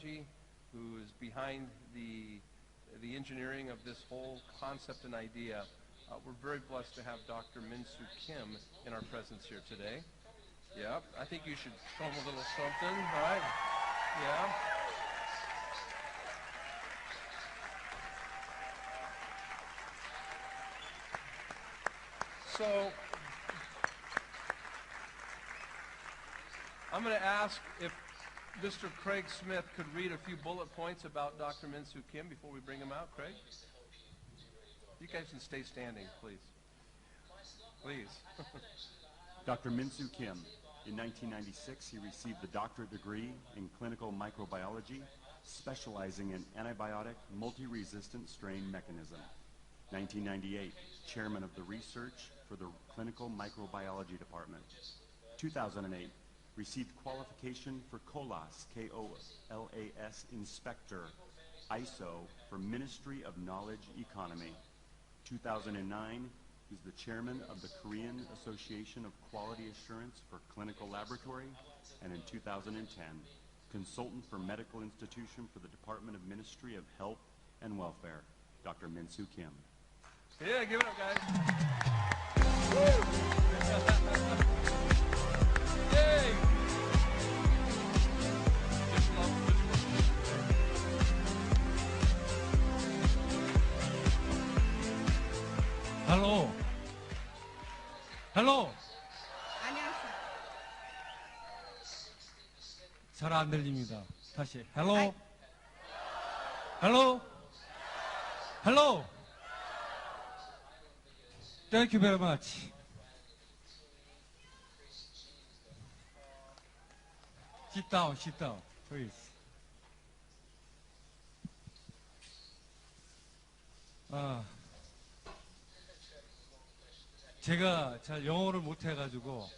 Microbiology, who is behind the engineering of this whole concept and idea. We're very blessed to have Dr. Min-Soo Kim in our presence here today. Yeah, I think you should show him a little something, right? Yeah. So, I'm going to ask if Mr. Craig Smith could read a few bullet points about Dr. Min-Soo Kim before we bring him out. Craig? You guys can stay standing, please. Please. Dr. Min-Soo Kim. In 1996, he received the doctorate degree in clinical microbiology, specializing in antibiotic multi-resistant strain mechanism. 1998, chairman of the research for the clinical microbiology department. 2008, received qualification for COLAS, K-O-L-A-S inspector, ISO for Ministry of Knowledge Economy. 2009, he's the chairman of the Korean Association of Quality Assurance for Clinical Laboratory, and in 2010, consultant for medical institution for the Department of Ministry of Health and Welfare, Dr. Min-Soo Kim. Yeah, give it up, guys. Yay! Hello. Hello. 안녕하세요. 잘 안 들립니다. 다시. Hello. Hello. Hello. Thank you very much. Sit down, please. 제가 잘 영어를 못해가지고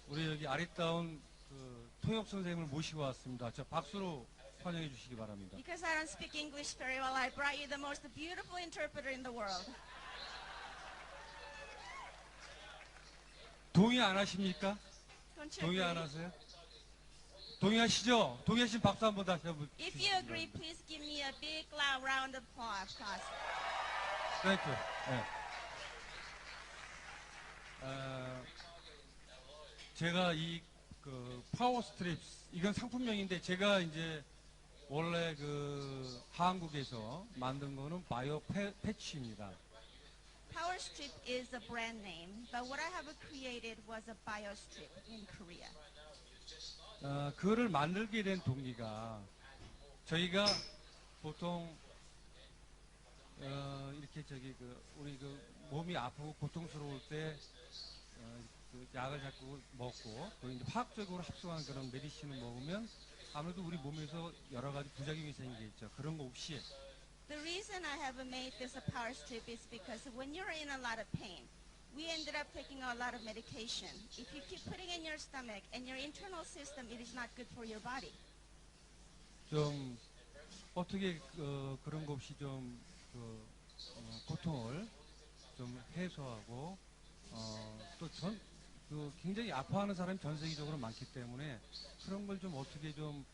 우리 여기 아리따운 그 통역 선생님을 모시고 왔습니다. 저 박수로 환영해 주시기 바랍니다. Because I don't speak English very well, I brought you the most beautiful interpreter in the world. 동의 안 하십니까? Don't you 동의 안 agree? 하세요? 동의하시죠? 동의하시면 박수 한번 다시 한번. If you agree, please give me a big loud round of applause. Thank you. 네. 제가 이 그 파워 스트립스 이건 상품명인데 제가 이제 원래 그 한국에서 만든 거는 바이오 패치입니다. Power Strip is a brand name, but what I have created was a BioStrip in Korea. 그거를 만들게 된 동기가 저희가 보통 이렇게 우리 몸이 아프고 고통스러울 때 그 약을 자꾸 먹고 또 이제 화학적으로 합성한 그런 메디신을 먹으면 아무래도 우리 몸에서 여러 가지 부작용이 생기겠죠. 그런 거 없이. The reason I have made this a power strip is because when you're in a lot of pain, we ended up taking a lot of medication. If you keep putting in your stomach and your internal system, it is not good for your body. 좀 어떻게 그런 거 없이 좀 고통을 좀 해소하고 또 굉장히 아파하는 사람이 전 세계적으로 많기 때문에 그런 걸 좀 어떻게 좀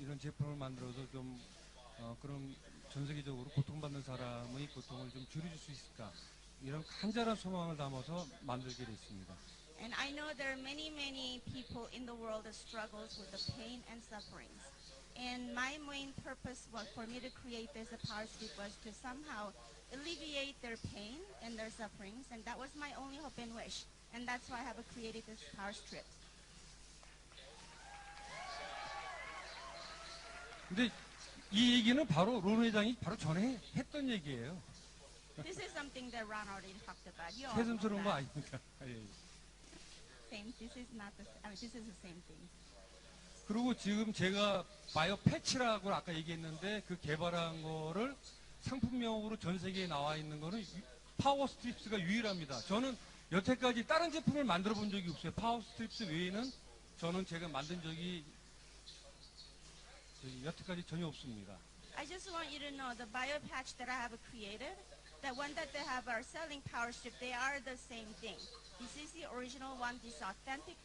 이런 제품을 만들어서 좀 그런 전 세계적으로 고통받는 사람의 고통을 좀 줄여줄 수 있을까 이런 간절한 소망을 담아서 만들게 됐습니다. And I know there are many people in the world that struggles with the pain and sufferings. And my main purpose for me to create this power strip was to somehow alleviate their pain and their sufferings, and that was my only hope and wish. And that's why I have created this power strip. 근데 이 얘기는 바로 론 회장이 바로 전에 했던 얘기예요. This is something that Ron already talked about. You all know 새삼스러운 거 that. 아닙니까? 예. Same. This is not the. I mean, this is the same thing. 그리고 지금 제가 바이오 패치라고 아까 얘기했는데 그 개발한 거를 상품명으로 전 세계에 나와 있는 거는 파워 스트립스가 유일합니다. 저는 여태까지 다른 제품을 만들어 본 적이 없어요. 파워 스트립스 외에는 저는 제가 만든 적이 여태까지 전혀 없습니다. I just want you to know the bio patch that I have created, the one that they have are selling power strip, they are the same thing. This is the original one, these authentic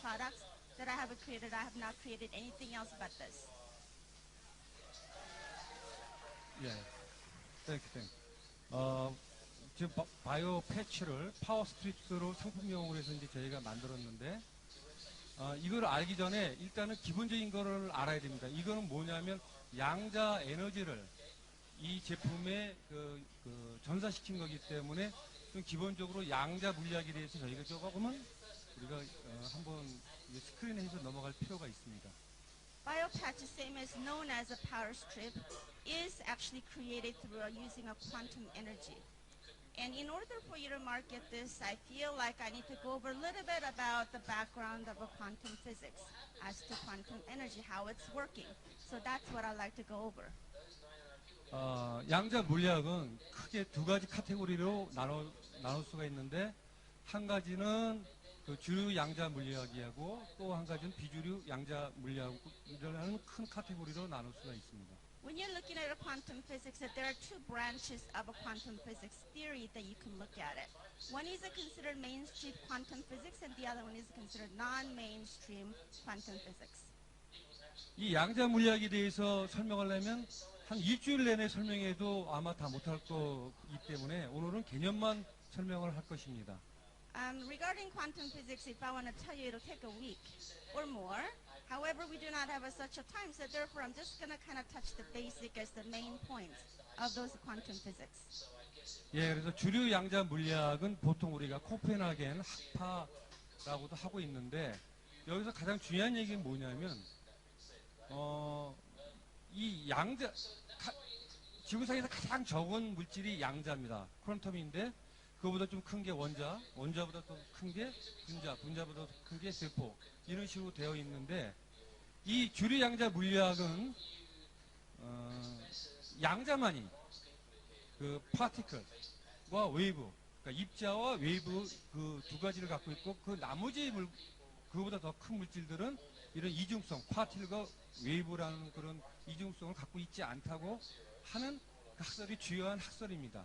products that I have created. I have not created anything else but this. 예. 땡큐. 지금 바이오 패치를 파워 스트립스로 상품용으로 해서 이제 저희가 만들었는데, 이걸 알기 전에 일단은 기본적인 거를 알아야 됩니다. 이거는 뭐냐면 양자 에너지를 이 제품에 전사시킨 거기 때문에 좀 기본적으로 양자 물리학에 대해서 저희가 조금은 우리가 한번 스크린에 해서 넘어갈 필요가 있습니다. BioPatch, same as known as a power strip, is actually created through using a quantum energy. And in order for you to market this, I feel like I need to go over a little bit about the background of a quantum physics as to quantum energy, how it's working. So that's what I'd like to go over. 양자 물리학은 크게 두 가지 카테고리로 나눌 수가 있는데, 한 가지는 그 주류 양자 물리학이고 또 한 가지는 비주류 양자 물리학이라는 큰 카테고리로 나눌 수가 있습니다. When you're looking at a quantum physics, there are two branches of a quantum physics theory that you can look at it. One is considered mainstream quantum physics, and the other one is considered non-mainstream quantum physics. 이 양자 물리학에 대해서 설명하려면 한 일주일 내내 설명해도 아마 다 못할 거기 때문에 오늘은 개념만 설명을 할 것입니다. Regarding quantum physics, if I want to tell you, it'll take a week or more. However, we do not have such a time, so therefore I'm just going to kind of touch the basic as the main points of those quantum physics. 예, 그래서 주류 양자 물리학은 보통 우리가 코펜하겐 학파라고도 하고 있는데, 여기서 가장 중요한 얘기는 뭐냐면, 이 양자, 지구상에서 가장 적은 물질이 양자입니다. 퀀텀인데, 그거보다 좀 큰 게 원자보다 더 큰 게 분자보다 더 큰 게 세포, 이런 식으로 되어 있는데, 이 주류 양자 물리학은 양자만이 그 파티클과 웨이브, 그러니까 입자와 웨이브 그 두 가지를 갖고 있고, 그 나머지 그거보다 더 큰 물질들은 이런 이중성, 파티클과 웨이브라는 그런 이중성을 갖고 있지 않다고 하는 그 학설이 주요한 학설입니다.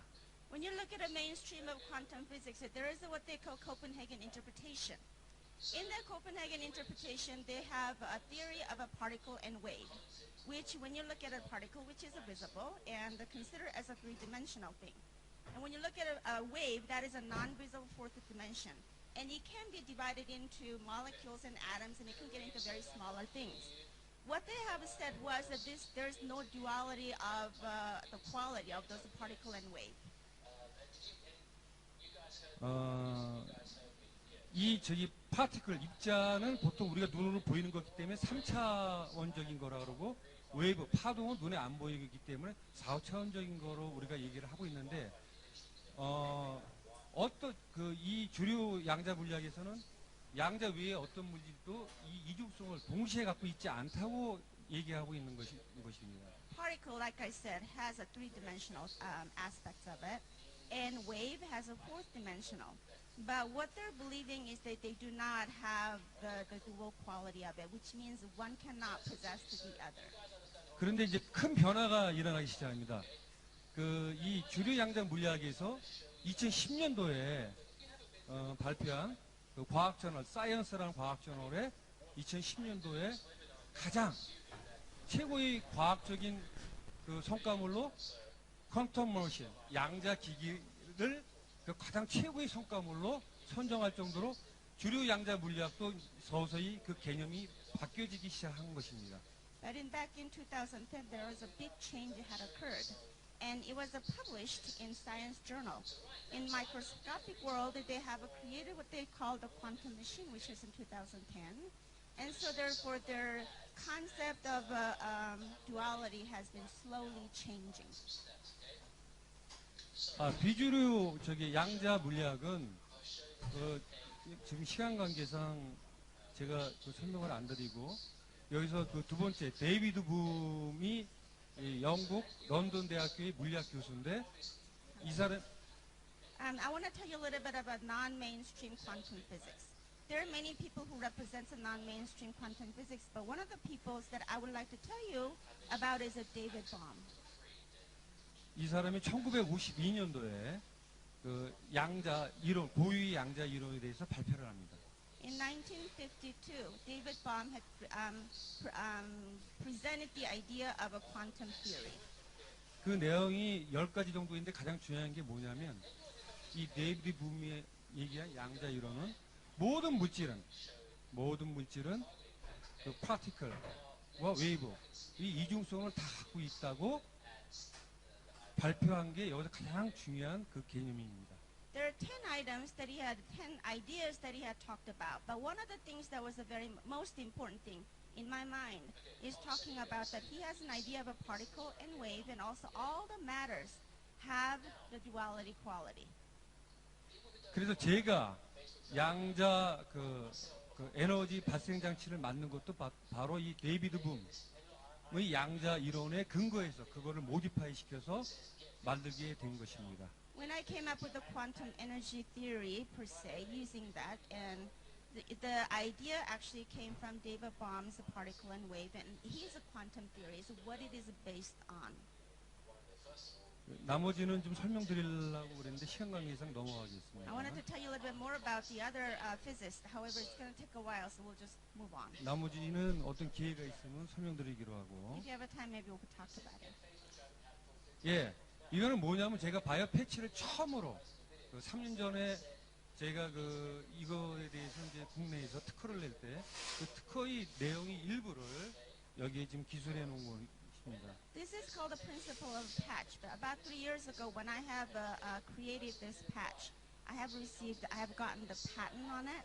When you look at a mainstream of quantum physics, there is what they call Copenhagen interpretation. In the Copenhagen interpretation, they have a theory of a particle and wave, which when you look at a particle, which is visible and considered as a three-dimensional thing. And when you look at a wave, that is a non-visible fourth dimension. And it can be divided into molecules and atoms, and it can get into very smaller things. What they have said was that there's no duality of the quality of those particle and wave. 이 파티클 입자는 보통 우리가 눈으로 보이는 거기 때문에 3차원적인 거라 그러고, 웨이브 파동은 눈에 안 보이기 때문에 4차원적인 거로 우리가 얘기를 하고 있는데, 이 주류 양자 물리학에서는 양자 외에 어떤 물질도 이 이중성을 동시에 갖고 있지 않다고 얘기하고 있는 것입니다. Particle, like I said, has a three-dimensional aspects of it, and wave has a fourth-dimensional. But what they're believing is that they do not have the dual quality of it, which means one cannot possess the other. 그런데 이제 큰 변화가 일어나기 시작합니다. 이 주류 양자 물리학에서 2010년도에 발표한 그 과학저널, 사이언스라는 과학저널에 2010년도에 가장 최고의 과학적인 그 성과물로 퀀텀 머신, 양자 기기를 그 가장 최고의 성과물로 선정할 정도로 주류 양자 물리학도 서서히 그 개념이 바뀌어지기 시작한 것입니다. But back in 2010, there was a big change that had occurred, and it was published in Science Journal. In microscopic world, they have created what they call the quantum machine, which is in 2010, and so therefore their concept of duality has been slowly changing. 비주류 양자 물리학은 지금 시간 관계상 제가 설명을 안 드리고, 여기서 그 두 번째 데이비드 붐이 영국 런던 대학교의 물리학 교수인데, 이 사람 I want to tell you a little bit about non-mainstream quantum physics. There are many people who represent the non-mainstream quantum physics, but one of the people that I would like to tell you about is David Bohm. 이 사람이 1952년도에 그 양자 이론, 고유의 양자 이론에 대해서 발표를 합니다. In 1952, David Bohm had presented the idea of a quantum theory. 그 내용이 10가지 정도인데 가장 중요한 게 뭐냐면 이 데이비드 붐이 얘기한 양자 이론은 모든 물질은 그 파티클과 웨이브 이 이중성을 다 갖고 있다고 발표한 게 여기서 가장 중요한 그 개념입니다. There are 10 items that he had, 10 ideas that he had talked about. But one of the things that was the very most important thing in my mind is talking about that he has an idea of a particle and wave, and also all the matters have the duality quality. 그래서 제가 양자 그 에너지 발생 장치를 만든 것도 바로 이 데이비드 붐의 양자 이론에 근거해서 그거를 모디파이 시켜서 만들게 된 것입니다. When I came up with the quantum energy theory per se, using that, and the idea actually came from David Bohm's particle and wave, and he's a quantum theory, so what it is based on. 나머지는 좀 설명드리려고 그랬는데 시간 관계상 넘어가겠습니다. I wanted to tell you a little bit more about the other physicists. However, it's going to take a while, so we'll just move on. 나머지는 어떤 기회가 있으면 설명드리기로 하고. If you have a time, maybe we could talk about it. 예, 이거는 뭐냐면 제가 바이오 패치를 처음으로 3년 전에 제가 이거에 대해서 이제 국내에서 특허를 낼 때 그 특허의 내용의 일부를 여기에 지금 기술해 놓은 것입니다. This is called the principle of patch. But about 3 years ago, when I have created this patch, I have gotten the patent on it,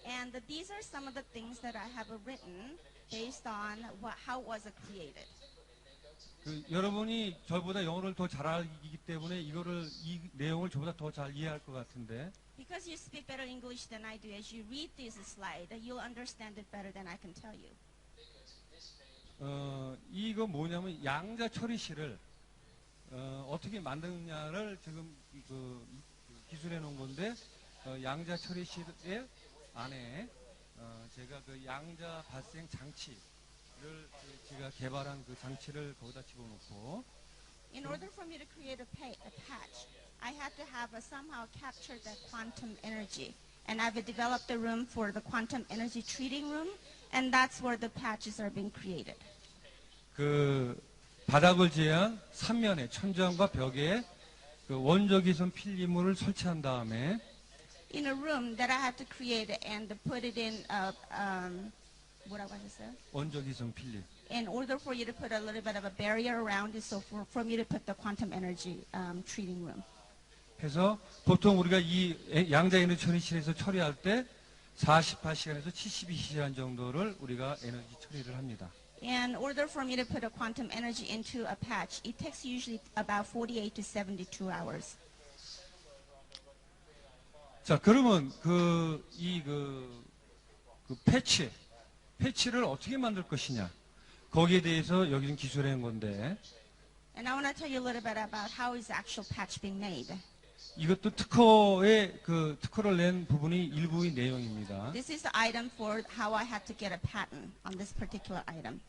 and these are some of the things that I have written based on how was it created. 여러분이 저보다 영어를 더 잘 알기 때문에 이 내용을 저보다 더 잘 이해할 것 같은데. Because you speak better English than I do, as you read this slide, you'll understand it better than I can tell you. 이거 뭐냐면 양자 처리실을 어떻게 만드느냐를 지금 기술해 놓은 건데 양자 처리실의 안에 제가 그 양자 발생 장치를 제가 개발한 그 장치를 거기다 집어넣고. In order for me to create a patch, I had to have somehow captured that quantum energy. And I've developed a room for the quantum energy treating room, and that's where the patches are being created. 그 바닥을 제한 3면에 천장과 벽에 그 원적이선 필름을 설치한 다음에 In a room that I had to create and put it in what I want to say? 원적이선 필름. In order for you to put a little bit of a barrier around it, so for me to put the quantum energy treating room. 해서 보통 우리가 이 양자 에너지 처리실에서 처리할 때 48시간에서 72시간 정도를 우리가 에너지 처리를 합니다. In order for me to put a quantum energy into a patch, it takes usually about 48 to 72 hours. 자, 그러면 패치를 어떻게 만들 것이냐? 거기에 대해서 여기는 기술한 건데. And I want to tell you a little bit about how is the actual patch being made. 이것도 특허를 낸 부분이 일부의 내용입니다. This is the item for how I had to get a patent on this particular item.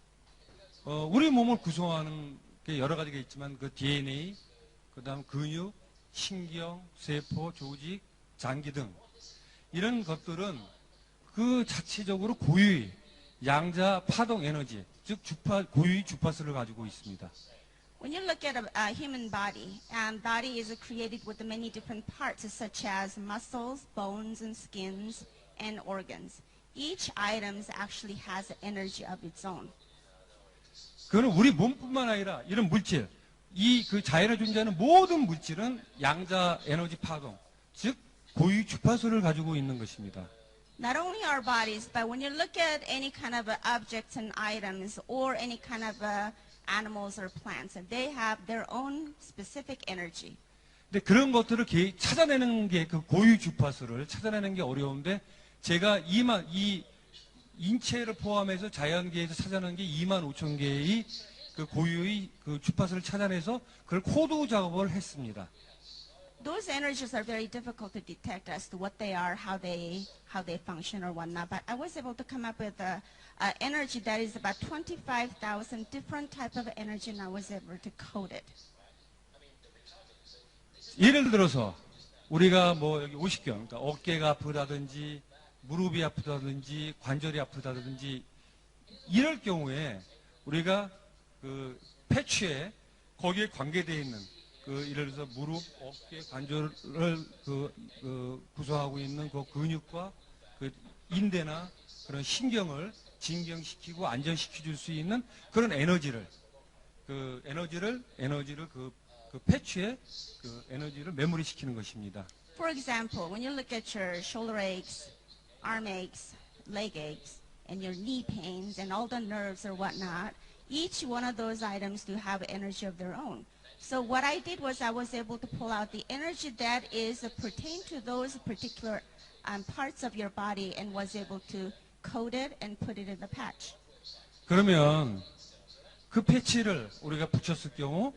우리 몸을 구성하는 게 여러 가지가 있지만 그 DNA, 그다음 근육, 신경, 세포, 조직, 장기 등 이런 것들은 그 자체적으로 고유의 양자 파동 에너지, 즉 고유의 주파수를 가지고 있습니다. When you look at a human body, body is created with many different parts such as muscles, bones, and skins, and organs. Each item actually has an energy of its own. 그거는 우리 몸뿐만 아니라 이런 물질, 그 자연에 존재하는 모든 물질은 양자 에너지 파동, 즉 고유 주파수를 가지고 있는 것입니다. Not only our bodies, but when you look at any kind of objects and items or any kind of animals or plants, and they have their own specific energy. 근데 그런 것들을 찾아내는 게 그 고유 주파수를 찾아내는 게 어려운데 제가 이 인체를 포함해서 자연계에서 찾아내는 게 25,000개의 그 고유의 그 주파수를 찾아내서 그걸 코드 작업을 했습니다. Those energies are very difficult to detect as to what they are, how they function or whatnot. But I was able to come up with a energy that is about 25,000 different type of energy, and I was able to code it. 예를 들어서 우리가 뭐 여기 오십견, 그러니까 어깨가 아프다든지 무릎이 아프다든지 관절이 아프다든지 이럴 경우에 우리가 그 패치에 거기에 관계되어 있는 그 예를 들어서 무릎, 어깨, 관절을 구성하고 있는 그 근육과 그 인대나 그런 신경을 진경시키고 안정시켜 줄 수 있는 그런 에너지를 그 패치에 그 에너지를 메모리 시키는 것입니다. For example, when you look at your shoulder aches, arm aches, leg aches, and your knee pains, and all the nerves or whatnot, each one of those items do have energy of their own. So what I did was I was able to pull out the energy that is pertain to those particular parts of your body and was able to code it and put it in the patch. 그러면 그 패치를 우리가 붙였을 경우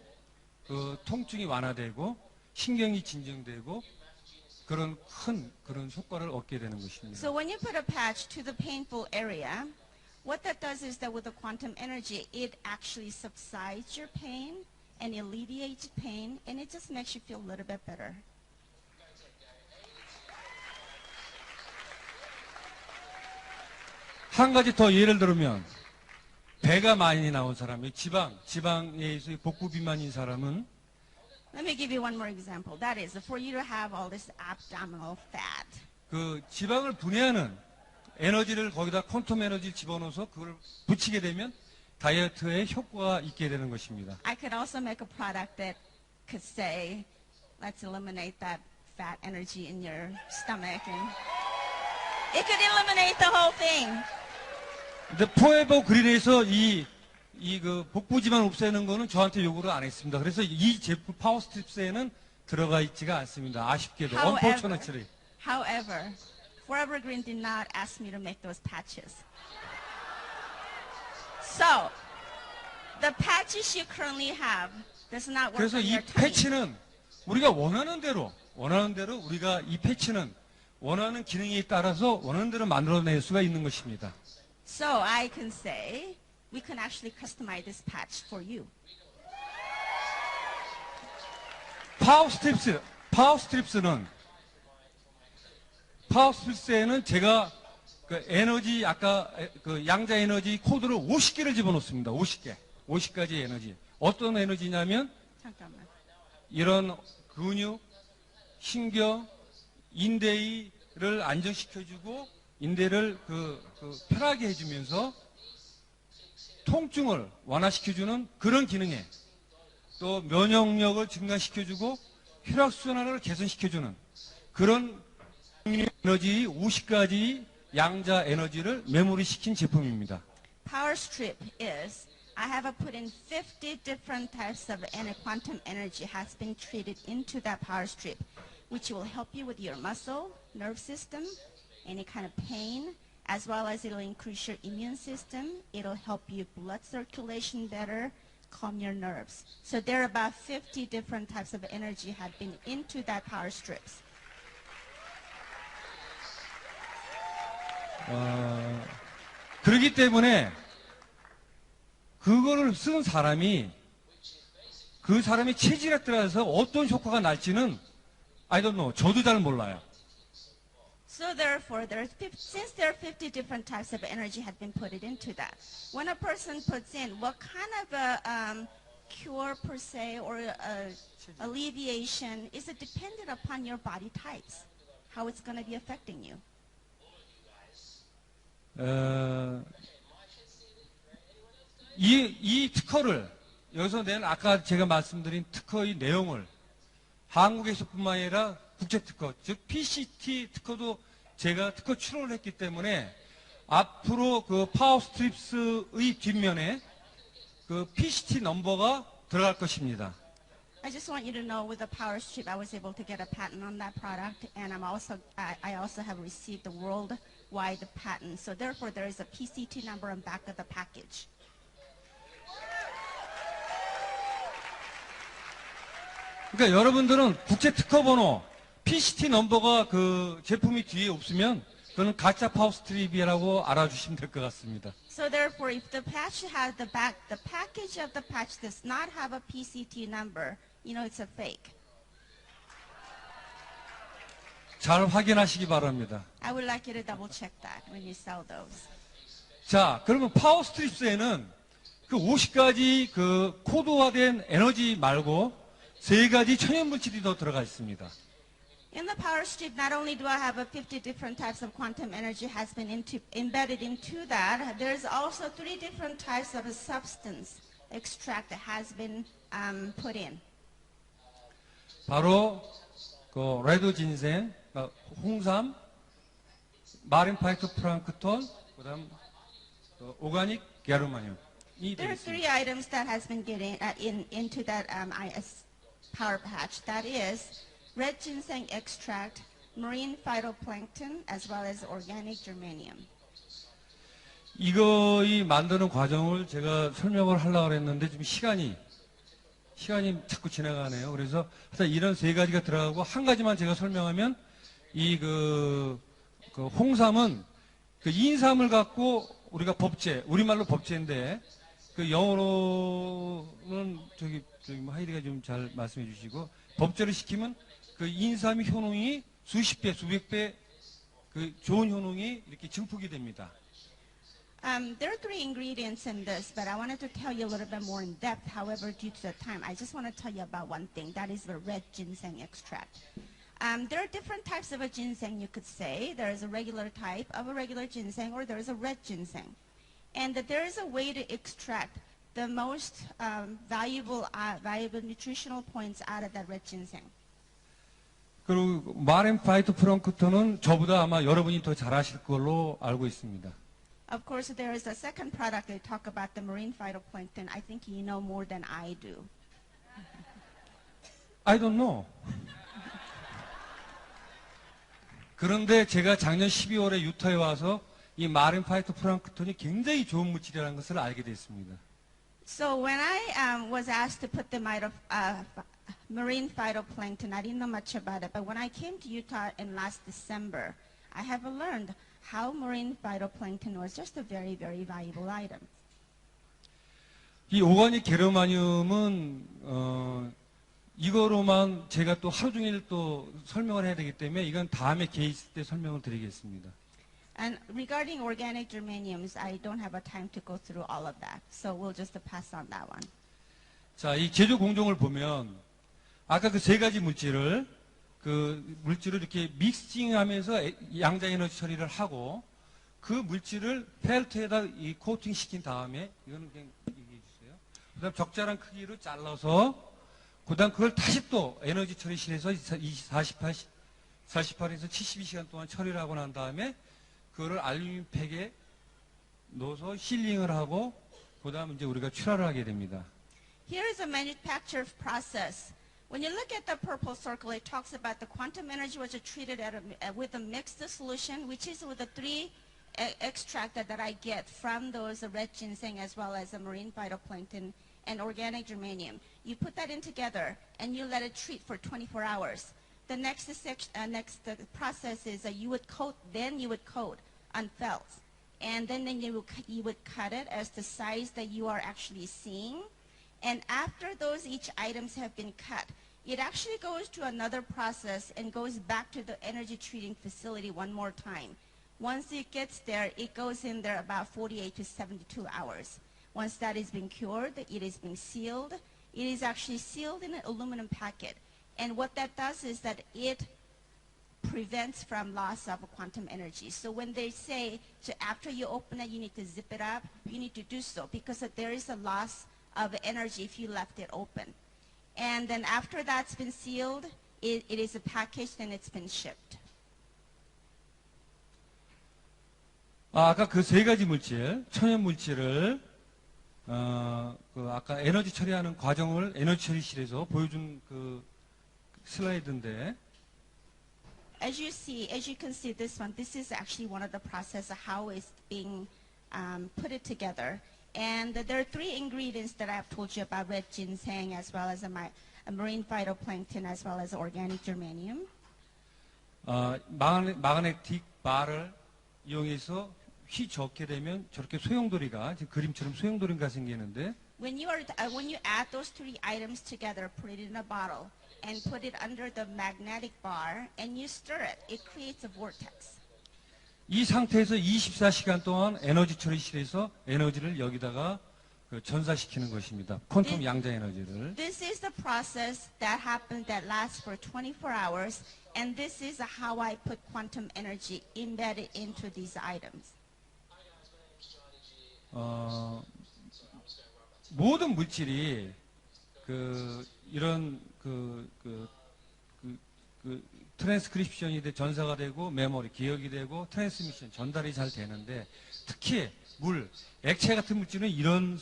그 통증이 완화되고 신경이 진정되고 그런 그런 효과를 얻게 되는 것입니다. So when you put a patch to the painful area, what that does is that with the quantum energy, it actually subsides your pain and alleviates pain, and it just makes you feel a little bit better. 한 가지 더 예를 들면 배가 많이 나온 사람이 지방에서 복부 비만인 사람은 Let me give you one more example. That is, for you to have all this abdominal fat, 그 지방을 분해하는 에너지를 거기다 퀀텀 에너지를 집어넣어서 그걸 붙이게 되면 다이어트에 효과가 있게 되는 것입니다. I could also make a product that could say, let's eliminate that fat energy in your stomach, and it could eliminate the whole thing. 근데 포에버 그린에서 그 복부 지방 없애는 거는 저한테 요구를 안 했습니다. 그래서 이 제품 파워스트립스에는 들어가 있지가 않습니다. 아쉽게도. Unfortunately. However, Forever Green did not ask me to make those patches. So, the patches you currently have does not work 그래서 on 이 your tummy. 패치는 우리가 원하는 대로 우리가 이 패치는 원하는 기능에 따라서 원하는 대로 만들어낼 수가 있는 것입니다. So I can say, we can actually customize this patch for you. 파워스트립스에는 제가 그 에너지 아까 그 양자 에너지 코드를 50개를 집어넣습니다. 50가지 에너지. 어떤 에너지냐면 잠깐만. 이런 근육, 신경, 인대를 안정시켜주고 인대를 편하게 해주면서 통증을 완화시켜주는 그런 기능에 또 면역력을 증가시켜주고 혈액순환을 개선시켜주는 그런 에너지 50가지 양자 에너지를 메모리 시킨 제품입니다. Power Strip is, I have put in 50 different types of quantum energy has been treated into that Power Strip, which will help you with your muscle, nerve system, any kind of pain, as well as it'll increase your immune system. It'll help you blood circulation better, calm your nerves. So there are about 50 different types of energy have been into that Power Strips. 그렇기 때문에 그거를 쓴 사람이 그 사람의 체질에 따라서 어떤 효과가 날지는 I don't know. 저도 잘 몰라요. So therefore, since there are 50 different types of energy had been put into that, when a person puts in what kind of a cure per se or alleviation, is it dependent upon your body types, how it's going to be affecting you. 이 특허를 여기서 낸 아까 제가 말씀드린 특허의 내용을 한국에서뿐만 아니라 국제 특허, 즉 PCT 특허도 제가 특허 출원을 했기 때문에 앞으로 그 파워스트립스의 뒷면에 그 PCT 넘버가 들어갈 것입니다. I just want you to know with the Power Strip, I was able to get a patent on that product, and I also have received the worldwide patent. So therefore, there is a PCT number on back of the package. 그러니까 여러분들은 국제 특허 번호 PCT 넘버가 그 제품이 뒤에 없으면 그건 가짜 파워스트립이라고 알아주시면 될 것 같습니다. So therefore, if the patch has the package of the patch does not have a PCT number, you know it's a fake. 잘 확인하시기 바랍니다. I would like you to double check that when you sell those. 자, 그러면 파워 스트립스에는 그 50가지 그 코드화된 에너지 말고 3가지 천연 물질이 더 들어가 있습니다. In the power strip, not only do I have 50 different types of quantum energy has been embedded into that, there's also 3 different types of a substance extract that has been put in. 바로 그 레드 진생, 홍삼, 마린 파이토프랑크톤, 그다음 오가닉 게르마늄이 There are 3 되겠습니다. items that has been getting into that power patch. That is red ginseng extract, marine phytoplankton, as well as organic germanium. 이거이 만드는 과정을 제가 설명을 하려고 했는데 지금 시간이 자꾸 지나가네요. 그래서 하여튼 이런 3가지가 들어가고 한 가지만 제가 설명하면 그 홍삼은 그 인삼을 갖고 우리가 법제, 우리말로 법제인데 그 영어로는 저기 뭐 하이리가 좀 잘 말씀해 주시고 법제를 시키면 그 인삼의 효능이 수십 배, 수백 배 그 좋은 효능이 이렇게 증폭이 됩니다. There are 3 ingredients in this, but I wanted to tell you a little bit more in depth. However, due to the time, I just want to tell you about one thing. That is the red ginseng extract. There are different types of a ginseng, you could say. There is a regular type of a regular ginseng, or there is a red ginseng. And that there is a way to extract the most valuable nutritional points out of that red ginseng. 그리고 마린 파이토프랑크톤은 저보다 아마 여러분이 더 잘 아실 걸로 알고 있습니다. Of course, there is a second product they talk about, the marine phytoplankton. I think you know more than I do. I don't know. 그런데 제가 작년 12월에 유타에 와서 이 마린 파이토프랑크톤이 굉장히 좋은 물질이라는 것을 알게 됐습니다. So when I was asked to put the marine phytoplankton, I didn't know much about it. But when I came to Utah in last December, I have learned how marine phytoplankton was just a very, very valuable item. 이 오가닉 게르마늄은 이거로만 제가 또 하루 종일 또 설명을 해야 되기 때문에 이건 다음에 기회 있을 때 설명을 드리겠습니다. And regarding organic germaniums, I don't have a time to go through all of that. So we'll just pass on that one. 자, 이 제조 공정을 보면 아까 그 3가지 물질을 이렇게 믹싱하면서 양자 에너지 처리를 하고 그 물질을 펠트에다 이 코팅 시킨 다음에 이거는 그냥 얘기해 주세요. 그다음 적절한 크기로 잘라서 그다음 그걸 다시 또 에너지 처리실에서 48에서 72시간 동안 처리를 하고 난 다음에 그거를 알루미늄 팩에 넣어서 실링을 하고 그다음 이제 우리가 출하를 하게 됩니다. Here is a manufacture process. When you look at the purple circle, it talks about the quantum energy was treated with a mixed solution, which is with the 3 extract that I get from those red ginseng as well as the marine phytoplankton and organic germanium. You put that in together and you let it treat for 24 hours. The next process is you would coat on felt. And then you would cut it as the size that you are actually seeing. And after those each items have been cut, it actually goes to another process and goes back to the energy treating facility one more time. Once it gets there, it goes in there about 48 to 72 hours. Once that is being cured, it is being sealed. It is actually sealed in an aluminum packet. And what that does is that it prevents from loss of quantum energy. So when they say after you open it, you need to zip it up, you need to do so because there is a loss of energy if you left it open. And then after that's been sealed, it is packaged and it's been shipped. 아까 그 3가지 물질, 천연 물질을 아까 에너지 처리하는 과정을 에너지 처리실에서 보여준 그 슬라이드인데 As you can see this one, this is actually one of the process of how it's being put it together. And there are 3 ingredients that I've told you about: red ginseng, as well as a marine phytoplankton, as well as organic germanium. 마그네틱 바를 이용해서 휘젓게 되면 저렇게 소용돌이가 지금 그림처럼 소용돌이가 생기는데 When you add those 3 items together, put it in a bottle, and put it under the magnetic bar and you stir it. It creates a vortex. 이 상태에서 24시간 동안 에너지 처리실에서 에너지를 여기다가 전사시키는 것입니다. 퀀텀 양자 에너지를. This is the process that happens that lasts for 24 hours, and this is how I put quantum energy embedded into these items. 모든 물질이 이런 트랜스크립션이 전사가 되고 메모리 기억이 되고 트랜스미션 전달이 잘 되는데 특히 물, 액체 같은 물질은 이런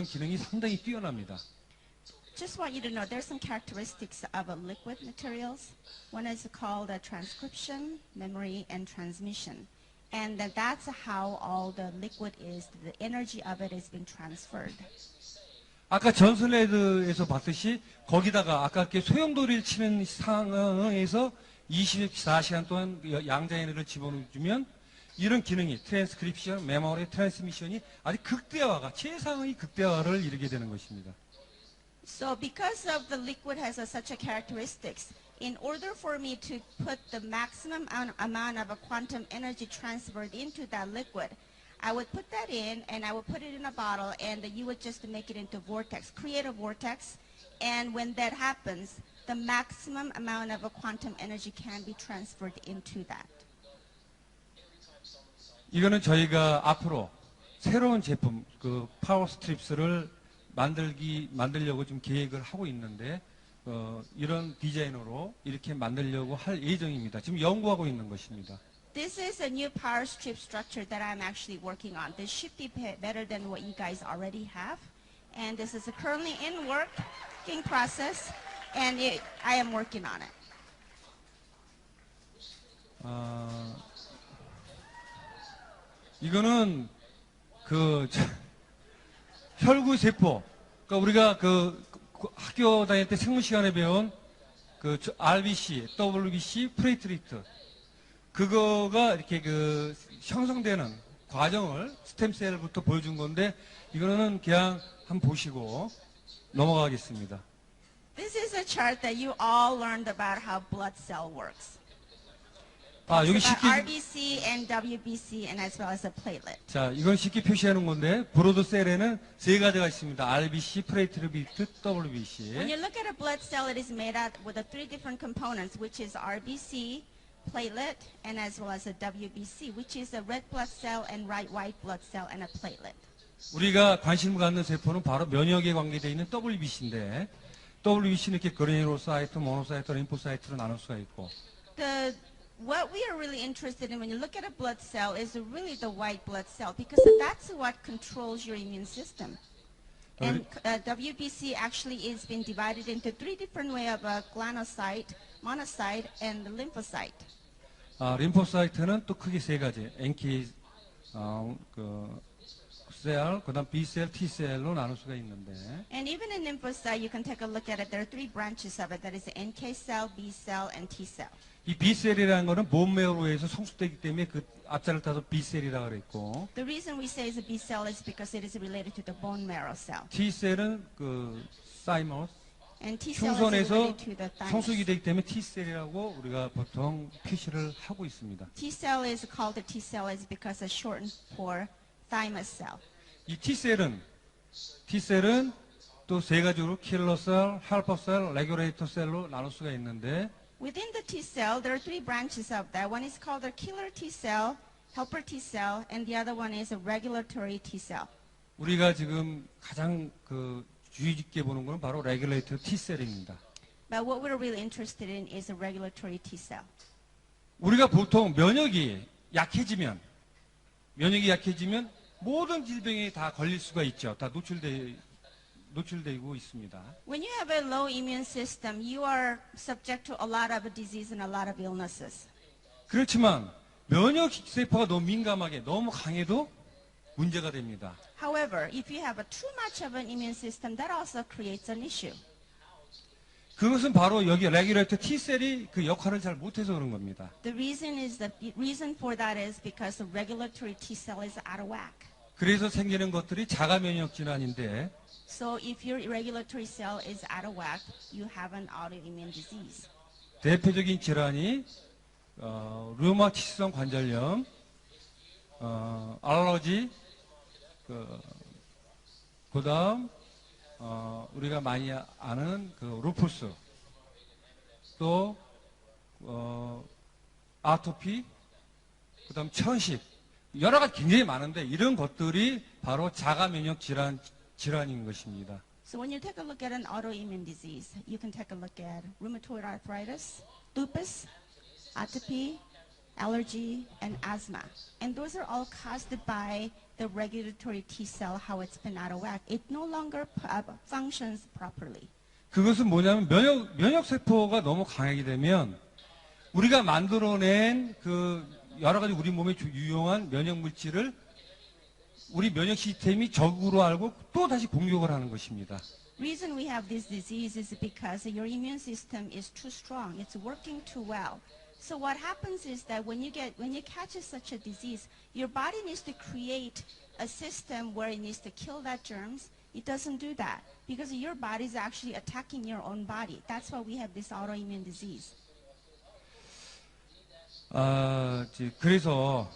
기능이 상당히 뛰어납니다. Just want you to know there's some characteristics of liquid materials. One is called transcription, memory, and transmission. And that's how all the liquid is. The energy of it is being transferred. 아까 전슬레드에서 봤듯이 거기다가 아까 이렇게 소용돌이를 치는 상황에서 24시간 동안 양자 에너지를 집어넣으면 이런 기능이 트랜스크립션, 메모리, 트랜스미션이 아주 극대화가 최상의 극대화를 이루게 되는 것입니다. So because of the liquid has such a characteristics, in order for me to put the maximum amount of a quantum energy transferred into that liquid, I would put that in and I would put it in a bottle and you would just make it into vortex, create a vortex, and when that happens, the maximum amount of a quantum energy can be transferred into that. 이거는 저희가 앞으로 새로운 제품, 파워 스트립스를 만들려고 좀 계획을 하고 있는데, 이런 디자인으로 이렇게 만들려고 할 예정입니다. 지금 연구하고 있는 것입니다. This is a new power strip structure that I'm actually working on. This should be better than what you guys already have. And this is currently in working process, and I am working on it. 이거는 혈구 세포, 그러니까 우리가 학교 다닐 때 생물 시간에 배운 RBC, WBC, 프레이트리트 그거가 이렇게 형성되는 과정을 스템셀부터 보여준 건데 이거는 그냥 한번 보시고 넘어가겠습니다. This is a chart that you all learned about how blood cell works. 여기 It's 쉽게 about RBC and WBC and as well as a platelet. 자, 이건 쉽게 표시하는 건데 브로드 셀에는 세 가지가 있습니다. RBC, 프레이트리트, WBC. When you look at a blood cell, it is made out with the three different components, which is RBC, platelet, and as well as a WBC, which is a red blood cell and white blood cell and a platelet. 우리가 관심을 갖는 세포는 바로 면역에 관계되어 있는 WBC인데 WBC는 이렇게 그레니로사이트, 모노사이트, 림포사이트로 나눌 수가 있고 What we are really interested in when you look at a blood cell is really the white blood cell because that's what controls your immune system. And WBC actually is been divided into three different ways of glanocyte, monocyte, and lymphocyte. 림포사이트는 또 크게 세 가지, NK 셀, 그다음 B 셀, T 셀로 나눌 수가 있는데. And even in lymphocyte, you can take a look at it. There are three branches of it. That is the NK cell, B cell, and T cell. 이 B 셀이라는 거는 본메어로에서 성숙되기 때문에 그 앞자를 따서 B 셀이라고 그랬고. The reason we say it's a B cell is because it is related to the bone marrow cell. T 셀은 사이머스. And T cell is 흉선에서 related to the 성숙이 thymus. 되기 때문에 T 셀이라고 우리가 보통 표시를 하고 있습니다. T cell is called the T cell is because it's shortened for thymus cell. 이 T 셀은 또 세 가지로 킬러 셀, 헬퍼 셀, 레귤레이터 셀로 나눌 수가 있는데. Within the T cell, there are three branches of that. One is called a killer T cell, helper T cell, and the other one is a regulatory T cell. 우리가 지금 가장 주의 깊게 보는 것은 바로 레귤레이터 T 셀입니다. But what we're really interested in is a regulatory T cell. 우리가 보통 면역이 약해지면 모든 질병에 다 걸릴 수가 있죠. 다 노출되고 있습니다. When you have a low immune system, you are subject to a lot of disease and a lot of illnesses. 그렇지만 면역 세포가 너무 민감하게 너무 강해도 문제가 됩니다. However, if you have too much of an immune system, that also creates an issue. 그것은 바로 여기 레귤레이터 T셀이 그 역할을 잘 못해서 그런 겁니다. The reason for that is because the regulatory T cell is out of whack. 그래서 생기는 것들이 자가 면역 질환인데 So if your regulatory cell is out of whack, you have an autoimmune disease. 대표적인 질환이 류마티성 관절염, 알러지, 그다음 우리가 많이 아는 그 루푸스, 또 아토피, 그다음 천식, 여러 가지 굉장히 많은데 이런 것들이 바로 자가 면역 질환인 것입니다. So when you take a look at an autoimmune disease, you can take a look at rheumatoid arthritis, lupus, atopy, allergy, and asthma. And those are all caused by the regulatory T cell, how it's been out of whack. It no longer functions properly. 그것은 뭐냐면 면역 세포가 너무 강하게 되면 우리가 만들어낸 그 여러 가지 우리 몸에 유용한 면역 물질을 우리 면역 시스템이 적으로 알고 또 다시 공격을 하는 것입니다. Reason we have this disease is because your immune system is too strong. It's working too well. So what happens is that when you catch such a disease, your body needs to create a system where it needs to kill that germs. It doesn't do that because your body is actually attacking your own body. That's why we have this autoimmune disease. 그래서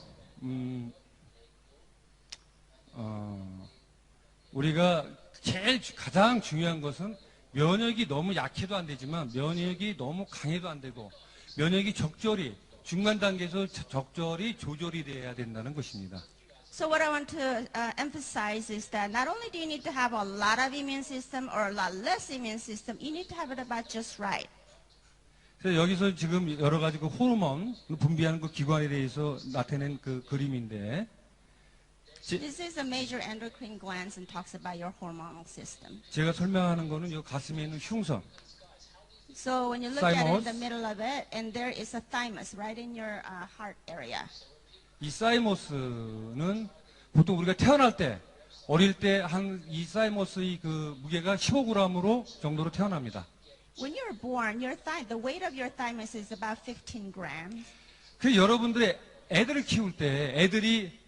우리가 가장 중요한 것은 면역이 너무 약해도 안 되지만 면역이 너무 강해도 안 되고 면역이 적절히 중간 단계에서 적절히 조절이 돼야 된다는 것입니다. So what I want to emphasize is that not only do you need to have a lot of immune system or a lot less immune system, you need to have it about just right. 그래서 여기서 지금 여러 가지 그 호르몬 분비하는 그 기관에 대해서 나타낸 그 그림인데 This is a major endocrine glands and talks about your hormonal system. 제가 설명하는 거는 이 가슴에 있는 흉선. So when you look at it in Thymus. the middle of it, and there is a thymus right in your heart area. 이 사이머스는 보통 우리가 태어날 때 어릴 때 한 이 사이머스의 그 무게가 15g으로 정도로 태어납니다. When you're born, the weight of your thymus is about 15 grams. 그 여러분들의 애들을 키울 때 애들이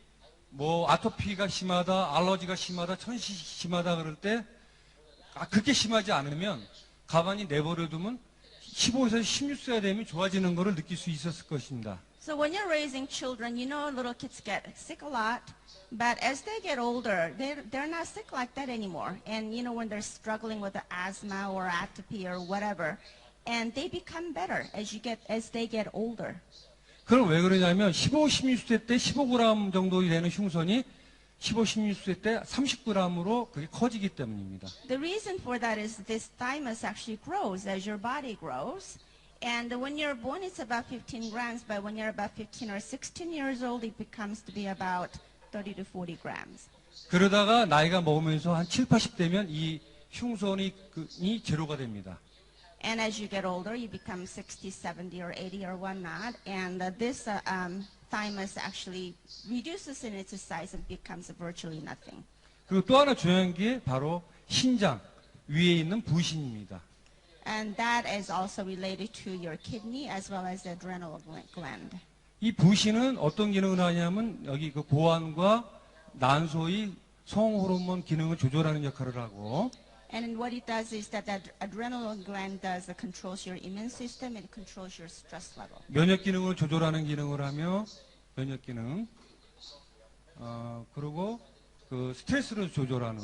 뭐 아토피가 심하다, 알러지가 심하다, 천식이 심하다 그럴 때 그렇게 심하지 않으면 가만히 내버려 두면 15에서 16세가 되면 좋아지는 것을 느낄 수 있었을 것입니다. So when you're raising children, you know little kids get sick a lot, but as they get older, they're not sick like that anymore. And you know when they're struggling with the asthma or atopy or whatever, and they become better as they get older. 그럼 왜 그러냐면 15, 16세 때 15g 정도 되는 흉선이 15, 16세 때 30g으로 그게 커지기 때문입니다. The reason for that is this thymus actually grows as your body grows. And when you're born, it's about 15 grams, but when you're about 15 or 16 years old, it becomes to be about 30 to 40 grams. 그러다가 나이가 먹으면서 한 7, 80 되면 이 흉선이 제로가 됩니다. And as you get older, you become 60, 70, or 80, or whatnot. And this thymus actually reduces in its size and becomes virtually nothing. 그리고 또 하나 중요한 게 바로 신장 위에 있는 부신입니다. And that is also related to your kidney as well as the adrenal gland. 이 부신은 어떤 기능을 하냐면 여기 그 고환과 난소의 성호르몬 기능을 조절하는 역할을 하고 And what it does is that the adrenal gland controls your immune system and controls your stress level. 면역 기능을 조절하는 기능을 하며 면역 기능 그리고 그 스트레스를 조절하는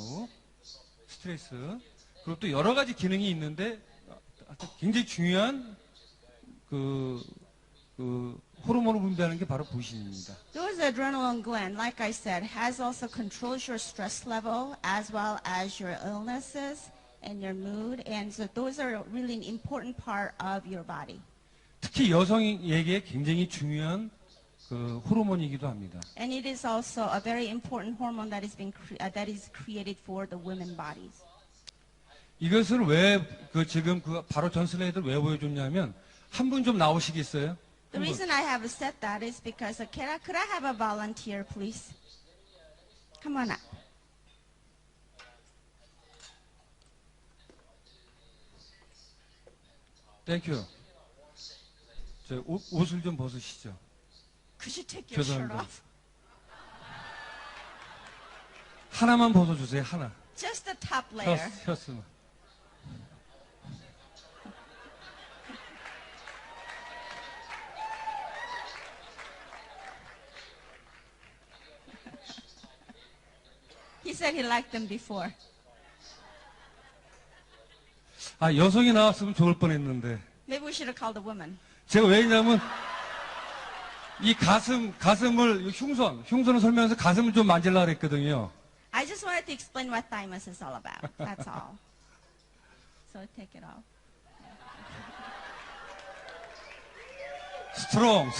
스트레스 그리고 또 여러 가지 기능이 있는데 굉장히 중요한 그 호르몬을 분비하는 게 바로 부신입니다. Those adrenal gland, like I said, has also controls your stress level as well as your illnesses and your mood, and so those are really an important part of your body. 특히 여성에게 굉장히 중요한 그 호르몬이기도 합니다. And it is also a very important hormone that is created for the women bodies. 이것을 왜 지금 바로 전 슬라이드를 왜 보여줬냐면 한 분 좀 나오시겠어요? The reason I have said that is because could I have a volunteer, please? Come on up. 땡큐. 저 옷을 좀 벗으시죠. Could you take your shirt 죄송합니다. off? 하나만 벗어주세요. 하나. Just the top layer. 혔으면. He said he liked them before. 아, 여성이 나왔으면 좋을 뻔했는데. Maybe we should have called a woman. 제가 왜냐면 이 가슴을 흉선을 설명해서 가슴을 좀 만지려고 그랬거든요. I just wanted to explain what thymus is all about. That's all. So take it off. 스트롱.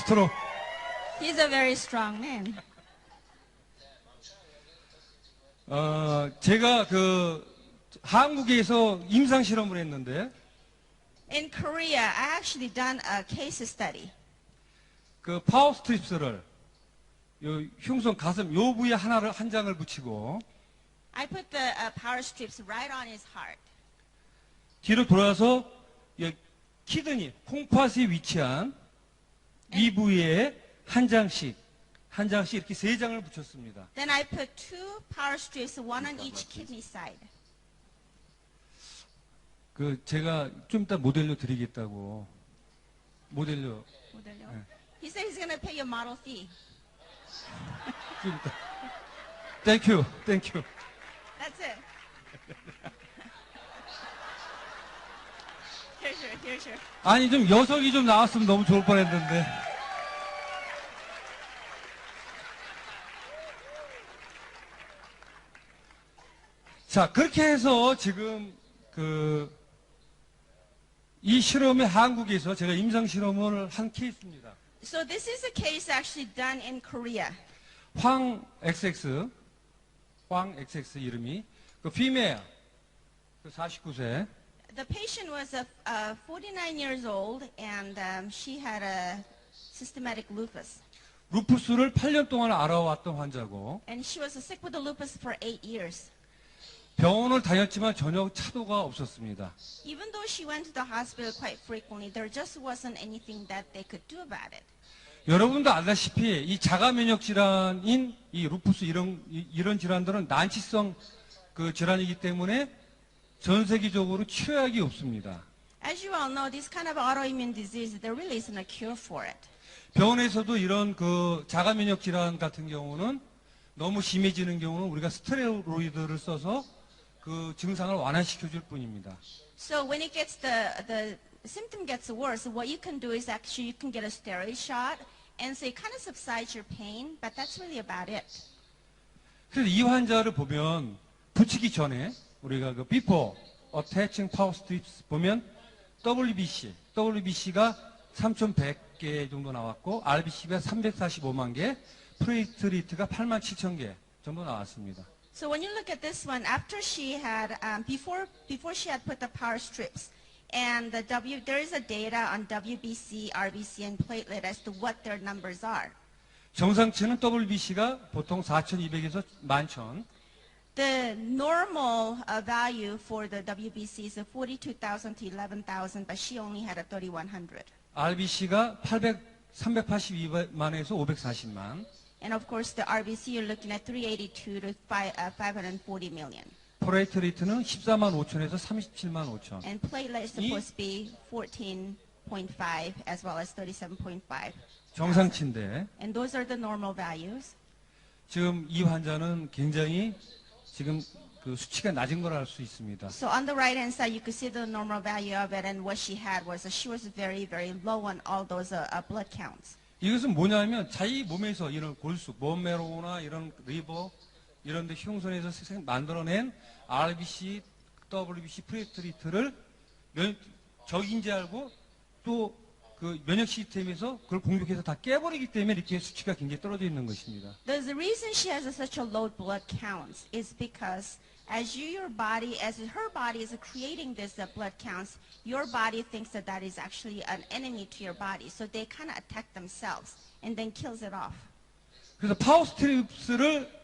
He's a very strong man. 제가 한국에서 임상 실험을 했는데, In Korea, I actually done a case study. 그 파워 스트립스를 요 흉선 가슴 요 부위에 한 장을 붙이고 I put the power strips right on his heart. 뒤로 돌아서 이 키드니 콩팥이 위치한 위 부위에 한 장씩 이렇게 세 장을 붙였습니다. Then I put 2 power strips, one on each kidney side. 제가 좀 이따 모델료 드리겠다고. 모델료. He said he's going to pay you model fee. 좀 이따. 땡큐. That's it. Here's your. 아니, 좀 여성이 좀 나왔으면 너무 좋을 뻔했는데. 자, 그렇게 해서 지금 이 실험이 한국에서 제가 임상 실험을 한 케이스입니다. So this is a case actually done in Korea. 황 XX 이름이 female 49세. The patient was 49 years old and she had a systematic lupus. 루푸스를 8년 동안 알아왔던 환자고 And she was sick with the lupus for 8 years. 병원을 다녔지만 전혀 차도가 없었습니다. Even though she went to the hospital quite frequently, there just wasn't anything that they could do about it. 여러분도 알다시피 이 자가 면역 질환인 이 루푸스 이런 질환들은 난치성 질환이기 때문에 전 세계적으로 치료약이 없습니다. As you all know, this kind of autoimmune disease, there really isn't a cure for it. 병원에서도 이런 자가 면역 질환 같은 경우는 너무 심해지는 경우는 우리가 스테로이드를 써서 그 증상을 완화시켜 줄 뿐입니다. So when it gets the symptom gets worse, what you can do is actually you can get a steroid shot, and so it kind of subsides your pain, but that's really about it. 그래서 이 환자를 보면 붙이기 전에 우리가 before attaching power strips 보면 WBC가 3,100개 정도 나왔고 RBC가 345만 개, 플레이트리트가 87,000개 정도 나왔습니다. So when you look at this one, after she had before she had put the power strips, and there is a data on WBC, RBC, and platelet as to what their numbers are. 정상치는 WBC가 보통 4,200에서 11,000. The normal value for the WBC is 42,000 to 11,000, but she only had a 3,100. RBC가 382만에서 540만. And of course, the RBC, you're looking at 382 to 540 million. 플레이트리트는 14만 5천에서 37만 5천. And platelet is supposed to be 14.5 as well as 37.5. 정상치인데 And those are the normal values. 지금 이 환자는 굉장히 지금 그 수치가 낮은 걸 알 수 있습니다. So on the right-hand side, you could see the normal value of it, and what she had was she was very, very low on all those blood counts. 이것은 뭐냐면 자기 몸에서 이런 골수, 본메로나 이런 리버 이런 데 흉선에서 만들어낸 RBC, WBC, 플레이트리트를 적인지 알고 또 그 면역 시스템에서 그걸 공격해서 다 깨버리기 때문에 이렇게 수치가 굉장히 떨어져 있는 것입니다. The reason she has such a low blood counts is because as her body is creating this blood counts, your body thinks that is actually an enemy to your body. So they kind of attack themselves and then kills it off. 그래서 파워 스트립스를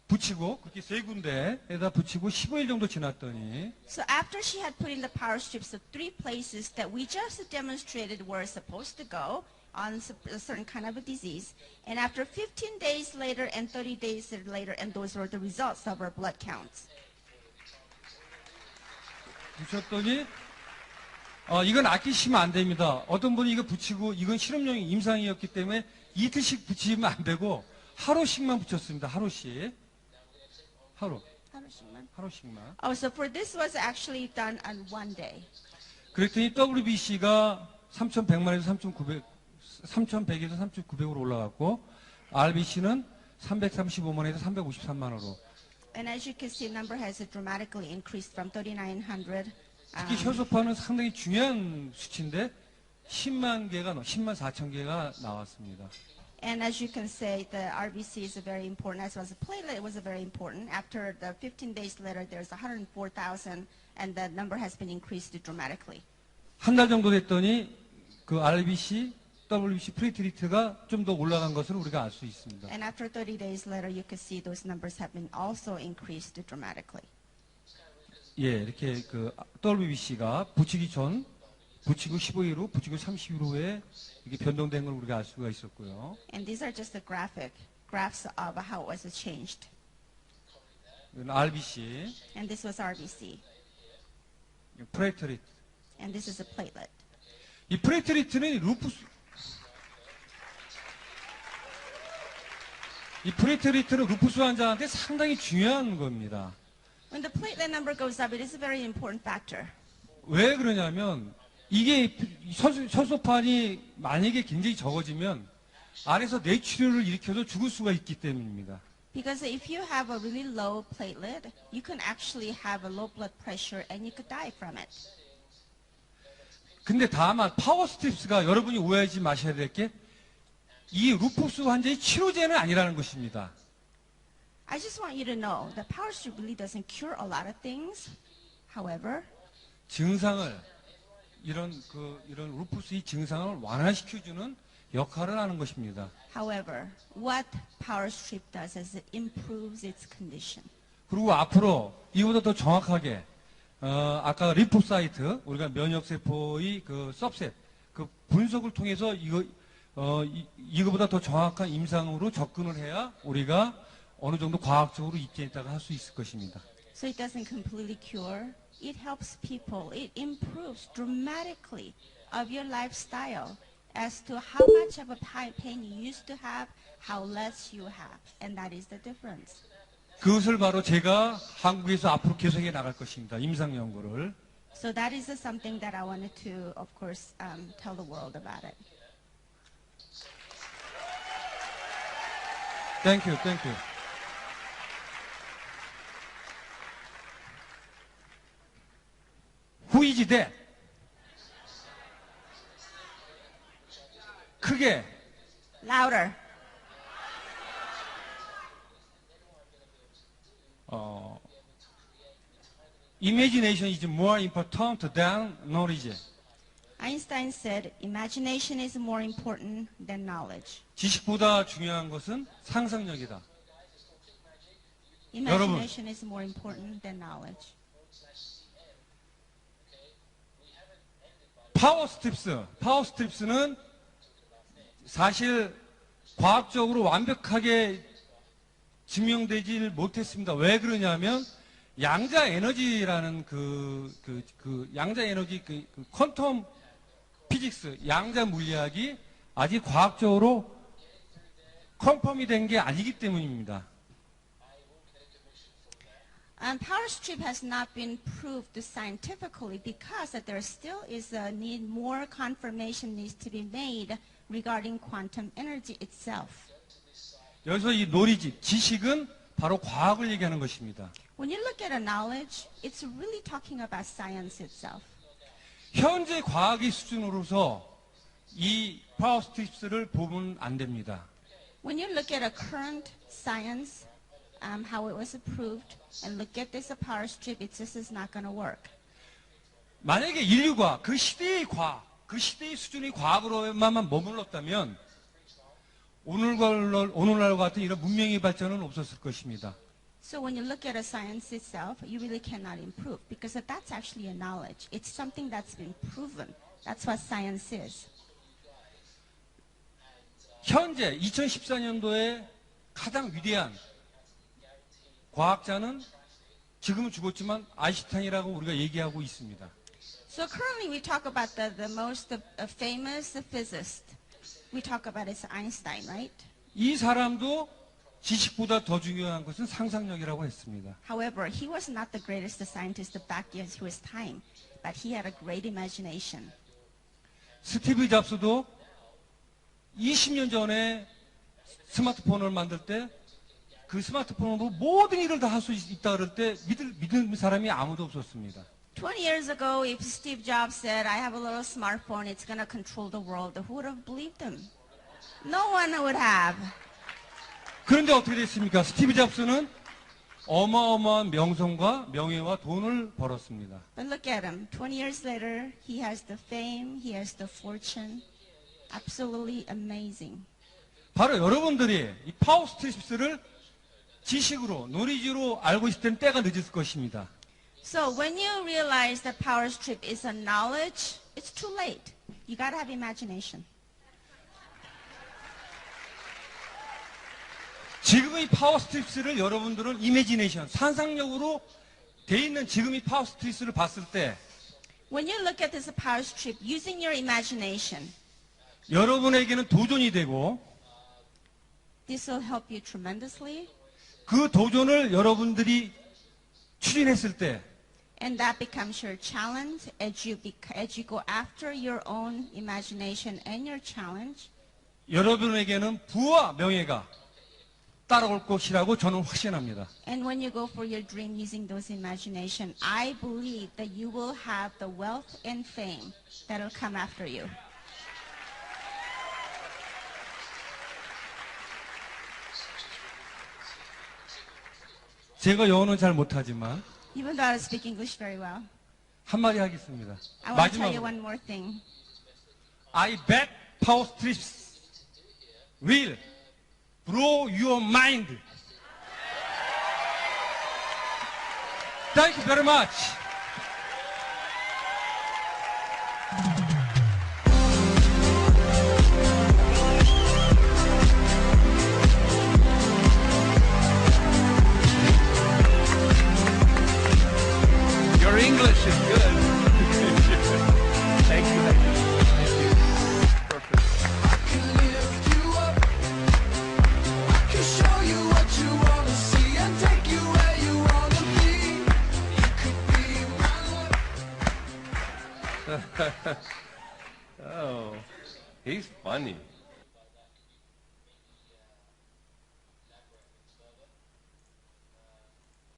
붙이고 그렇게 세 군데에다 붙이고 15일 정도 지났더니 So after she had put in the power strips to 3 places that we just demonstrated were supposed to go on a certain kind of a disease, and after 15 days later and 30 days later, and those were the results of her blood counts. 붙였더니 이건 아끼시면 안 됩니다. 어떤 분이 이거 붙이고 이건 실험용 임상이었기 때문에 이틀씩 붙이면 안 되고 하루씩만 붙였습니다. 하루씩. 하루씩만. Oh, so for this was actually done on one day. 그랬더니 WBC가 3,100만에서 3,100에서 3,900으로 올라갔고 RBC는 335만에서 353만으로. And as you can see, number has dramatically increased from 3,900. 특히 혈소판은 상당히 중요한 수치인데 10만 4천 개가 나왔습니다. And as you can say, the RBC is very important, as well as the platelet was very important. After the 15 days later, there's 104,000, and the number has been increased dramatically. 한 달 정도 됐더니 그 RBC, WBC 플레이트리트가 좀 더 올라간 것을 우리가 알 수 있습니다. And after 30 days later, you can see those numbers have been also increased dramatically. 예, 이렇게 그 WBC가 붙이기 전, 붙이고 15일 후, 붙이고 30일 후에 이게 변동된 걸 우리가 알 수가 있었고요. And these are just the graphs of how it was changed. 이건 RBC, And this was RBC, 플레이트리트. and this is a platelet. 이 플레이트리트는 루푸스 환자한테 상당히 중요한 겁니다. When the platelet number goes up, it is a very important factor. 왜 그러냐면 이게 혈소판이 만약에 굉장히 적어지면 안에서 뇌출혈을 일으켜서 죽을 수가 있기 때문입니다. Because if you have a really low platelet, you can actually have a low blood pressure and you could die from it. 근데 다만 파워 스트립스가 여러분이 오해하지 마셔야 될 게 이 루푸스 환자의 치료제는 아니라는 것입니다. I just want you to know that power strip really doesn't cure a lot of things. However, 증상을 이런 루푸스의 증상을 완화시켜주는 역할을 하는 것입니다. however, what power strip does is it improves its condition. 그리고 앞으로 이보다 더 정확하게 아까 리포사이트 우리가 면역세포의 그 서브셋 그 분석을 통해서 이거보다 더 정확한 임상으로 접근을 해야 우리가 어느 정도 과학적으로 입증했다가 할 수 있을 것입니다. So it doesn't completely cure. It helps people. It improves dramatically of your lifestyle as to how much of a pain you used to have, how less you have. And that is the difference. 그것을 바로 제가 한국에서 앞으로 계속해 나갈 것입니다. 임상 연구를. So that is something that I wanted to, of course, tell the world about it. Thank you, thank you. Who is that? 크게. Louder. Imagination is more important than knowledge. Einstein said, imagination is more important than knowledge. 지식보다 중요한 것은 상상력이다. Imagination is more important than knowledge. 파워스트립스는 사실 과학적으로 완벽하게 증명되질 못했습니다. 왜 그러냐면 양자 에너지라는 양자 에너지 퀀텀 피직스 양자 물리학이 아직 과학적으로 컨펌이 된 게 아니기 때문입니다. Power strip has not been proved scientifically because there still is a need, more confirmation needs to be made regarding quantum energy itself. 여기서 이 knowledge, 지식은 바로 과학을 얘기하는 것입니다. When you look at a knowledge, it's really talking about science itself. 현재 과학의 수준으로서 이 파워 스트립스를 보면 안 됩니다. When you look at a current science, how it was approved, and look at this power strip, it just is not going to work. 만약에 인류가 그 시대의 과학, 그 시대의 수준의 과학으로만 머물렀다면 오늘날과 같은 이런 문명의 발전은 없었을 것입니다. So when you look at a science itself, you really cannot improve because that's actually a knowledge. It's something that's been proven. That's what science is. 현재 2014년도에 가장 위대한 과학자는 지금은 죽었지만 아인슈타인이라고 우리가 얘기하고 있습니다. So currently we talk about the most famous physicist. We talk about is Einstein, right? 이 사람도 지식보다 더 중요한 것은 상상력이라고 했습니다. However, he was not the greatest scientist back in his time, but he had a great imagination. 스티브 잡스도 20년 전에 스마트폰을 만들 때 그 스마트폰으로 모든 일을 다 할 수 있다 그럴 때 믿는 사람이 아무도 없었습니다. 20 years ago, if Steve Jobs said, I have a little smartphone, it's going to control the world, who would have believed him? No one would have. 그런데 어떻게 됐습니까? 스티브 잡스는 어마어마한 명성과 명예와 돈을 벌었습니다. But look at him. 20 years later, he has the fame, he has the fortune. Absolutely amazing. 바로 여러분들이 이 파워 스트립스를 지식으로, 노리지로 알고 있을 때는 때가 늦을 것입니다. So when you realize that power strip is a knowledge, it's too late. You got to have imagination. 지금 이 파워 스트립스를 여러분들은 이미지네이션, 상상력으로 돼 있는 지금 이 파워 스트립스를 봤을 때 When you look at this power strip using your imagination, 여러분에게는 도전이 되고 this will help you tremendously. 그 도전을 여러분들이 추진했을 때 And that becomes your challenge as you go after your own imagination and your challenge. 여러분에게는 부와 명예가 따라올 것이라고 저는 확신합니다. And when you go for your dream using those imagination, I believe that you will have the wealth and fame that will come after you. 제가 영어는 잘 못하지만 Even though I speak English very well, 한마디 하겠습니다. I want to tell you 마지막으로 one more thing. I bet power strips will blow your mind. Thank you very much. Your English is good. Thank you. Thank you. Perfect. Oh, he's funny.